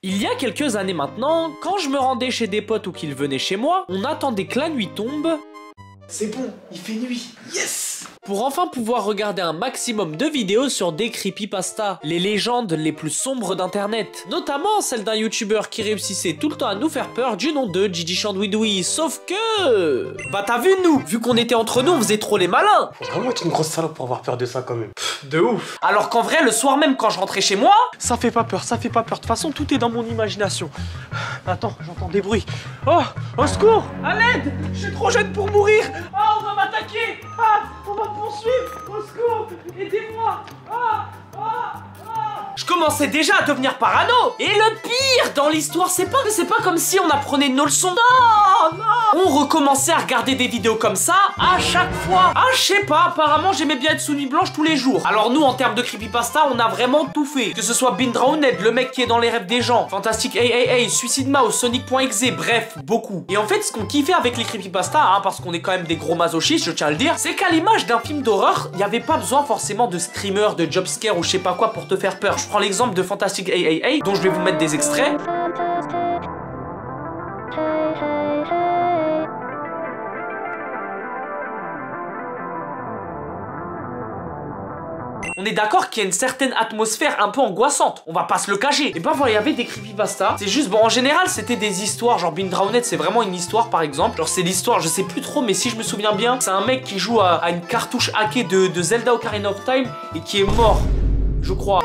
Il y a quelques années maintenant, quand je me rendais chez des potes ou qu'ils venaient chez moi, on attendait que la nuit tombe. C'est bon, il fait nuit. Yes! Pour enfin pouvoir regarder un maximum de vidéos sur des creepypastas, les légendes les plus sombres d'internet. Notamment celle d'un youtubeur qui réussissait tout le temps à nous faire peur du nom de Gigi Chandouidoui. Sauf que... Bah t'as vu nous, vu qu'on était entre nous, on faisait trop les malins. Faut vraiment être une grosse salope pour avoir peur de ça quand même. De ouf. Alors qu'en vrai, le soir même quand je rentrais chez moi... Ça fait pas peur, ça fait pas peur. De toute façon, tout est dans mon imagination. Attends, j'entends des bruits. Oh, au secours! À l'aide! Je suis trop jeune pour mourir! Ah, on va m'attaquer! Ah, on va me poursuivre! Au secours! Aidez-moi! Ah, ah, ah. Je commençais déjà à devenir parano! Et le pire dans l'histoire, c'est pas comme si on apprenait nos leçons. Non, non! On recommençait à regarder des vidéos comme ça à chaque fois. Ah, je sais pas, apparemment j'aimais bien être sous nuit blanche tous les jours. Alors nous, en termes de creepypasta, on a vraiment tout fait. Que ce soit Bindrawned, le mec qui est dans les rêves des gens, Fantastic Hey, Suicide Mouse, Sonic.exe, bref, beaucoup. Et en fait, ce qu'on kiffait avec les creepypasta, hein, parce qu'on est quand même des gros masochistes, je tiens à le dire, c'est qu'à l'image d'un film d'horreur, il n'y avait pas besoin forcément de screamer, de jumpscare ou je sais pas quoi pour te faire peur. Je prends l'exemple de Fantastic Hey, dont je vais vous mettre des extraits. On est d'accord qu'il y a une certaine atmosphère un peu angoissante, on va pas se le cacher. Et ben voilà, il y avait des creepypasta. C'est juste, bon, en général, c'était des histoires, genre Bindrawned, c'est vraiment une histoire par exemple. Genre, c'est l'histoire, je sais plus trop, mais si je me souviens bien, c'est un mec qui joue à une cartouche hackée de Zelda Ocarina of Time et qui est mort, je crois.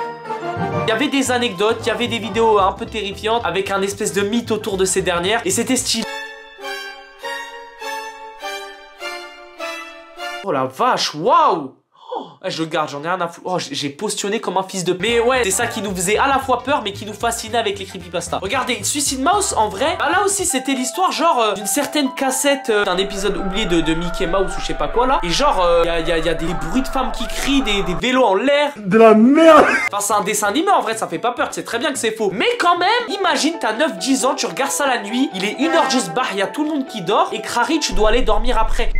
Il y avait des anecdotes, il y avait des vidéos un peu terrifiantes avec un espèce de mythe autour de ces dernières et c'était stylé. Oh la vache, waouh! Je le garde, j'en ai rien à foutre. Oh, j'ai postionné comme un fils de... Mais ouais, c'est ça qui nous faisait à la fois peur, mais qui nous fascinait avec les creepypasta. Regardez, Suicide Mouse, en vrai, bah là aussi, c'était l'histoire, genre, d'une certaine cassette d'un épisode oublié de Mickey Mouse ou je sais pas quoi, là. Et genre, y a des bruits de femmes qui crient, des vélos en l'air. De la merde! Enfin, c'est un dessin animé, en vrai, ça fait pas peur, tu sais très bien que c'est faux. Mais quand même, imagine, t'as 9-10 ans, tu regardes ça la nuit, il est 1h juste barre, il y a tout le monde qui dort, et Crary, tu dois aller dormir après.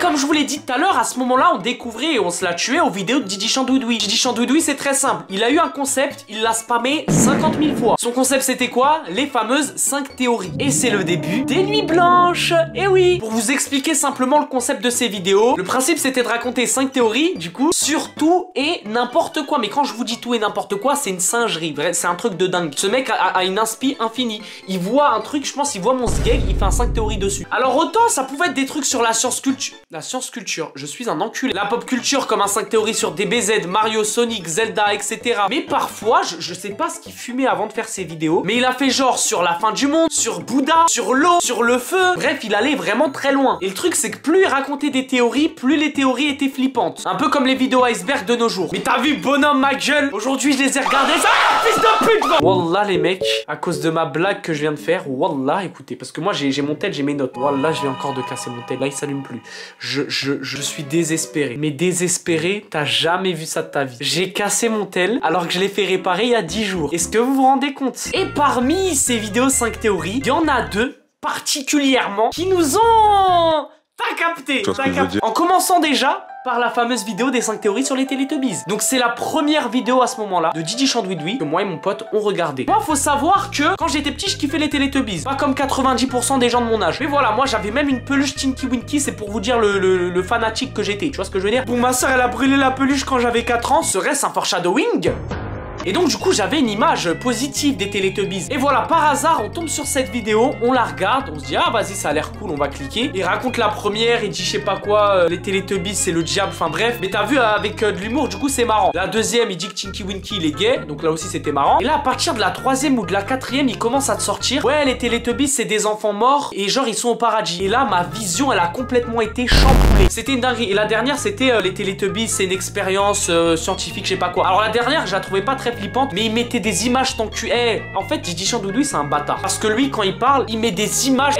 Comme je vous l'ai dit tout à l'heure, à ce moment-là, on découvrait et on se l'a tué aux vidéos de Gigi Chandouidoui. Gigi Chandouidoui, c'est très simple. Il a eu un concept, il l'a spammé 50 000 fois. Son concept, c'était quoi? Les fameuses 5 théories. Et c'est le début des nuits blanches. Et oui, pour vous expliquer simplement le concept de ces vidéos, le principe, c'était de raconter 5 théories, du coup, sur tout et n'importe quoi. Mais quand je vous dis tout et n'importe quoi, c'est une singerie. C'est un truc de dingue. Ce mec a une inspi infinie. Il voit un truc, je pense, il voit mon sgeg, il fait un 5 théories dessus. Alors autant, ça pouvait être des trucs sur la science culture. La science culture, je suis un enculé. La pop culture comme un 5 théories sur DBZ, Mario, Sonic, Zelda, etc. Mais parfois, je sais pas ce qu'il fumait avant de faire ses vidéos, mais il a fait genre sur la fin du monde, sur Bouddha, sur l'eau, sur le feu. Bref, il allait vraiment très loin. Et le truc, c'est que plus il racontait des théories, plus les théories étaient flippantes. Un peu comme les vidéos iceberg de nos jours. Mais t'as vu, bonhomme, ma gueule? Aujourd'hui, je les ai regardées. Ça, fils de pute! Wallah, les mecs, à cause de ma blague que je viens de faire, wallah, écoutez, parce que moi, j'ai mon tel, j'ai mes notes. Wallah, je viens encore de casser mon tel. Là, il s'allume plus. Je suis désespéré. Mais désespéré, t'as jamais vu ça de ta vie. J'ai cassé mon tel alors que je l'ai fait réparer il y a 10 jours. Est-ce que vous vous rendez compte? Et parmi ces vidéos 5 théories, il y en a 2 particulièrement qui nous ont... T'as capté, En commençant déjà par la fameuse vidéo des 5 théories sur les Teletubbies. Donc c'est la première vidéo à ce moment-là de Gigi Chandouidoui que moi et mon pote ont regardé. Moi, faut savoir que quand j'étais petit, je kiffais les Teletubbies. Pas comme 90% des gens de mon âge. Mais voilà, moi j'avais même une peluche Tinky Winky, c'est pour vous dire le fanatique que j'étais. Tu vois ce que je veux dire? Bon, ma soeur, elle a brûlé la peluche quand j'avais 4 ans. Serait-ce un foreshadowing? Et donc du coup j'avais une image positive des Teletubbies. Et voilà, par hasard on tombe sur cette vidéo, on la regarde, on se dit ah vas-y ça a l'air cool, on va cliquer. Il raconte la première, il dit je sais pas quoi, les Teletubbies c'est le diable, enfin bref. Mais t'as vu avec de l'humour, du coup c'est marrant. La deuxième il dit que Tinky Winky il est gay, donc là aussi c'était marrant. Et là à partir de la troisième ou de la quatrième il commence à te sortir ouais les Teletubbies c'est des enfants morts et genre ils sont au paradis. Et là ma vision elle a complètement été chamboulée. C'était une dinguerie. Et la dernière c'était les Teletubbies c'est une expérience scientifique je sais pas quoi. Alors la dernière je la trouvais pas très flippante, mais il mettait des images tant que en fait, Gigi Chandouidoui, c'est un bâtard. Parce que lui, quand il parle, il met des images.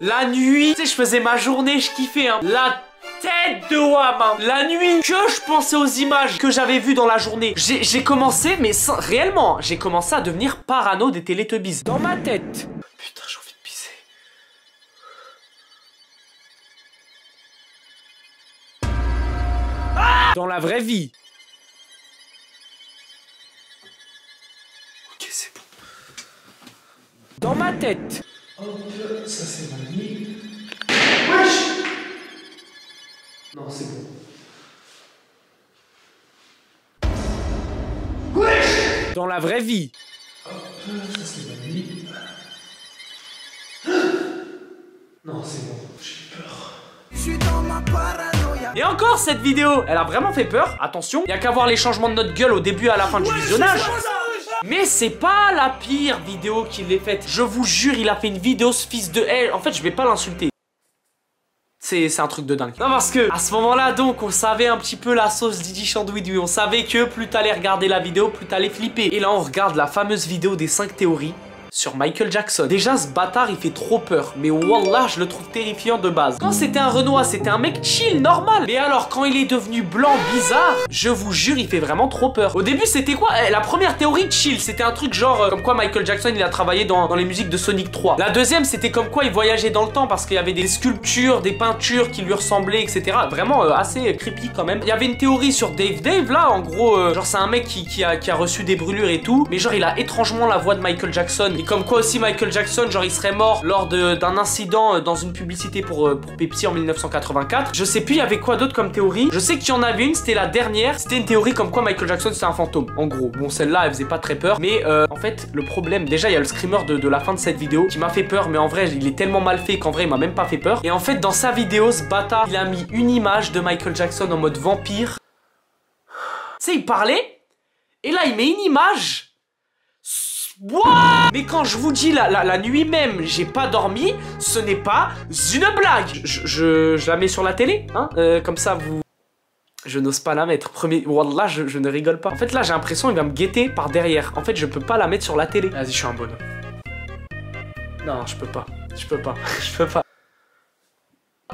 La nuit, tu sais, je faisais ma journée, je kiffais, hein. La tête de Wam, hein. La nuit, que je pensais aux images que j'avais vues dans la journée. J'ai commencé, mais réellement, j'ai commencé à devenir parano des Teletubbies. Dans ma tête. Putain, j'ai envie de pisser. Dans la vraie vie. Ok, c'est bon. Dans ma tête. Hop, ça c'est ma nuit. Wesh! Non, c'est bon. Wesh! Dans la vraie vie. Hop, ça c'est ma nuit. Non, c'est bon, j'ai peur. Et encore cette vidéo, elle a vraiment fait peur. Attention, il y a qu'à voir les changements de notre gueule au début et à la fin du visionnage. Mais c'est pas la pire vidéo qu'il ait faite. Je vous jure, il a fait une vidéo, ce fils de elle. En fait, je vais pas l'insulter. C'est un truc de dingue. Non, parce que à ce moment-là, donc, on savait un petit peu la sauce Didi Chandouidoui. On savait que plus t'allais regarder la vidéo, plus t'allais flipper. Et là, on regarde la fameuse vidéo des 5 théories sur Michael Jackson. Déjà, ce bâtard, il fait trop peur. Mais wallah, je le trouve terrifiant de base. Quand c'était un Renoir, c'était un mec chill, normal. Mais alors, quand il est devenu blanc, bizarre, je vous jure, il fait vraiment trop peur. Au début, c'était quoi? La première théorie, chill. C'était un truc genre, comme quoi Michael Jackson, il a travaillé dans les musiques de Sonic 3. La deuxième, c'était comme quoi il voyageait dans le temps parce qu'il y avait des sculptures, des peintures qui lui ressemblaient, etc. Vraiment assez creepy quand même. Il y avait une théorie sur Dave, là, en gros, genre c'est un mec qui a reçu des brûlures et tout. Mais genre, il a étrangement la voix de Michael Jackson. Et comme quoi aussi Michael Jackson, genre il serait mort lors d'un incident dans une publicité pour Pepsi en 1984. Je sais plus il y avait quoi d'autre comme théorie. Je sais qu'il y en avait une, c'était la dernière. C'était une théorie comme quoi Michael Jackson c'est un fantôme. En gros, bon celle-là elle faisait pas très peur. Mais en fait le problème, déjà il y a le screamer de la fin de cette vidéo qui m'a fait peur. Mais en vrai il est tellement mal fait qu'en vrai il m'a même pas fait peur. Et en fait dans sa vidéo, ce bâtard il a mis une image de Michael Jackson en mode vampire. Tu sais il parlait et là il met une image. What? Mais quand je vous dis la nuit même j'ai pas dormi, ce n'est pas une blague. Je la mets sur la télé, hein, comme ça vous... Je n'ose pas la mettre. Premier... Wallah, je ne rigole pas. En fait là j'ai l'impression qu'il va me guetter par derrière. En fait je peux pas la mettre sur la télé. Vas-y, je suis un bonhomme. Non, je peux pas. Je peux pas. Je peux pas.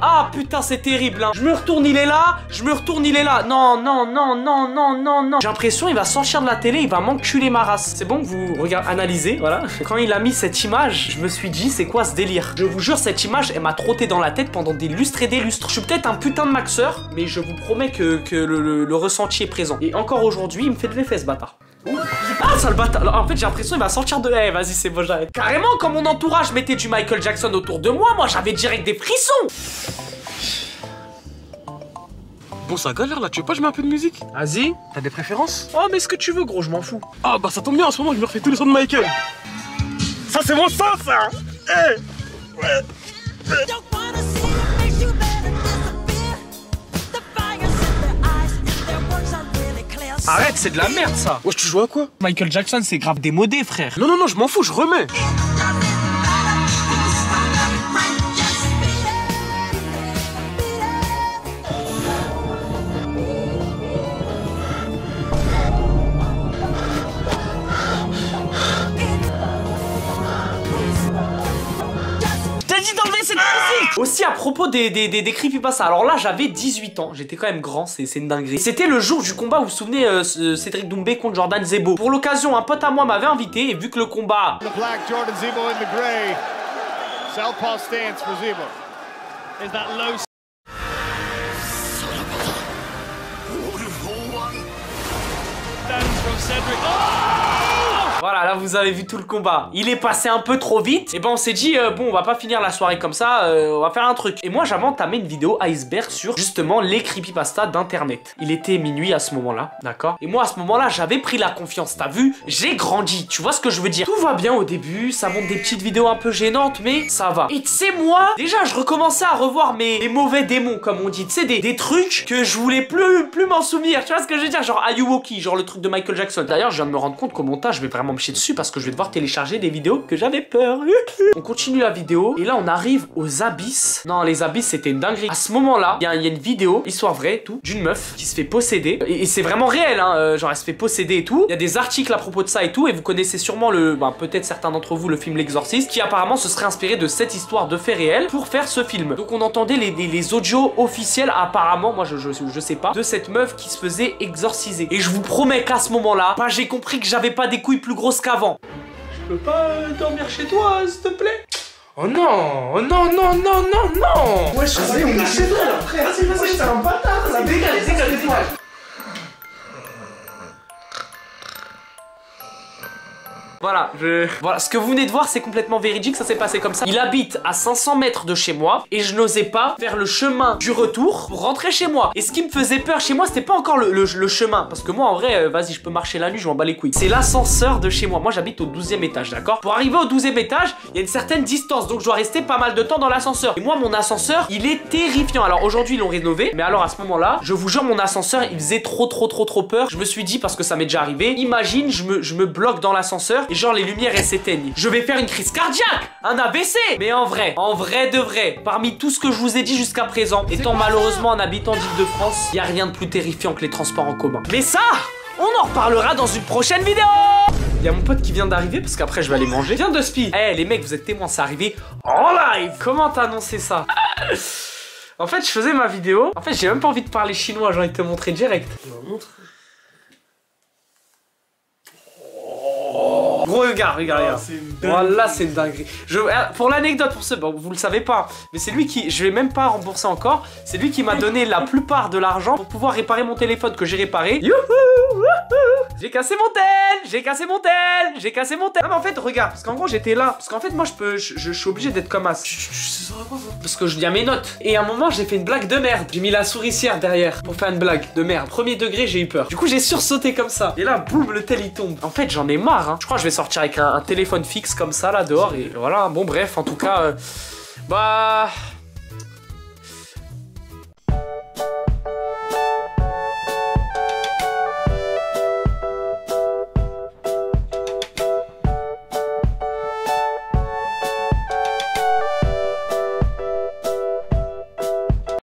Ah putain c'est terrible hein. Je me retourne il est là. Je me retourne il est là. Non. J'ai l'impression il va sortir de la télé. Il va m'enculer ma race. C'est bon vous regardez, analysez, voilà. Quand il a mis cette image, je me suis dit c'est quoi ce délire. Je vous jure cette image elle m'a trotté dans la tête pendant des lustres et des lustres. Je suis peut-être un putain de maxeur, mais je vous promets que le ressenti est présent. Et encore aujourd'hui il me fait de l'effet ce bâtard. Ah ça le bâtard. Alors, en fait j'ai l'impression il va sortir de... Eh vas-y c'est bon j'arrête. Carrément quand mon entourage mettait du Michael Jackson autour de moi, moi j'avais direct des frissons. Bon ça galère là, tu veux pas je mets un peu de musique? Vas-y, t'as des préférences? Oh mais ce que tu veux gros, je m'en fous. Ah bah ça tombe bien en ce moment, je me refais tous les sons de Michael. Ça c'est mon son ça. Eh ouais. Arrête, c'est de la merde ça. Wesh tu joues à quoi? Michael Jackson c'est grave démodé frère. Non, je m'en fous, je remets. Aussi à propos des creepypasta, alors là j'avais 18 ans, j'étais quand même grand, c'est une dinguerie. C'était le jour du combat, vous vous souvenez, Cédric Doumbé contre Jordan Zebo. Pour l'occasion, un pote à moi m'avait invité et vu que le combat... Voilà, là vous avez vu tout le combat. Il est passé un peu trop vite. Et ben on s'est dit, bon on va pas finir la soirée comme ça, on va faire un truc. Et moi j'avais entamé une vidéo iceberg sur justement les creepypasta d'internet. Il était minuit à ce moment-là, d'accord? Et moi à ce moment-là j'avais pris la confiance, t'as vu? J'ai grandi, tu vois ce que je veux dire? Tout va bien au début, ça monte des petites vidéos un peu gênantes, mais ça va. Et tu sais moi, déjà je recommençais à revoir mes mauvais démons comme on dit. Tu sais des trucs que je voulais plus m'en souvenir, tu vois ce que je veux dire? Genre Ayuwoki, genre le truc de Michael Jackson. D'ailleurs je viens de me rendre compte qu'au montage je vais vraiment me chier dessus parce que je vais devoir télécharger des vidéos que j'avais peur. On continue la vidéo et là on arrive aux abysses. Non les abysses c'était une dinguerie. À ce moment là il y a une vidéo, histoire vraie tout, d'une meuf qui se fait posséder et c'est vraiment réel hein, genre elle se fait posséder et tout. Il y a des articles à propos de ça et tout et vous connaissez sûrement peut-être certains d'entre vous le film L'Exorciste qui apparemment se serait inspiré de cette histoire de faits réels pour faire ce film. Donc on entendait les audios officiels apparemment, moi je sais pas, de cette meuf qui se faisait exorciser. Et je vous promets qu'à ce moment là, j'ai compris que j'avais pas des couilles plus grosses qu'avant. Je peux pas dormir chez toi, s'il te plaît? Oh non, oh non. Ouais, je sais, on est chez toi là, frère. Vas-y, t'es un bâtard là. Dégage. Voilà, voilà, ce que vous venez de voir, c'est complètement véridique, ça s'est passé comme ça. Il habite à 500 mètres de chez moi et je n'osais pas faire le chemin du retour pour rentrer chez moi. Et ce qui me faisait peur chez moi, c'était pas encore le chemin. Parce que moi, en vrai, vas-y, je peux marcher la nuit, je m'en bats les couilles. C'est l'ascenseur de chez moi. Moi, j'habite au 12e étage, d'accord? Pour arriver au 12e étage, il y a une certaine distance. Donc, je dois rester pas mal de temps dans l'ascenseur. Et moi, mon ascenseur, il est terrifiant. Alors, aujourd'hui, ils l'ont rénové. Mais alors, à ce moment-là, je vous jure, mon ascenseur, il faisait trop peur. Je me suis dit, parce que ça m'est déjà arrivé, imagine, je me bloque dans l'ascenseur et genre, les lumières, elles s'éteignent. Je vais faire une crise cardiaque, un AVC. Mais en vrai de vrai, parmi tout ce que je vous ai dit jusqu'à présent, étant malheureusement un habitant d'Île-de-France, il n'y a rien de plus terrifiant que les transports en commun. Mais ça, on en reparlera dans une prochaine vidéo. Il y a mon pote qui vient d'arriver parce qu'après je vais aller manger. Viens de Spi. Eh les mecs, vous êtes témoins, c'est arrivé en live. Comment t'as annoncé ça? En fait, je faisais ma vidéo. En fait, j'ai même pas envie de parler chinois, j'ai envie de te montrer direct. Gros, regarde. Voilà, c'est une dinguerie. Pour l'anecdote, pour ceux, bon, vous le savez pas, mais c'est lui qui, je vais même pas rembourser encore, c'est lui qui m'a donné la plupart de l'argent pour pouvoir réparer mon téléphone que j'ai réparé. Youhou, j'ai cassé mon tel. Non mais en fait, regarde, parce qu'en gros j'étais là, parce qu'en fait moi je suis obligé d'être comme as. Parce que je dis à mes notes. Et à un moment j'ai fait une blague de merde. J'ai mis la souricière derrière pour faire une blague de merde. Premier degré, j'ai eu peur. Du coup j'ai sursauté comme ça. Et là, boum, le tel il tombe. En fait j'en ai marre, hein. Je crois que je vais sortir avec un téléphone fixe comme ça là dehors. Et voilà, bon bref, en tout cas, bah...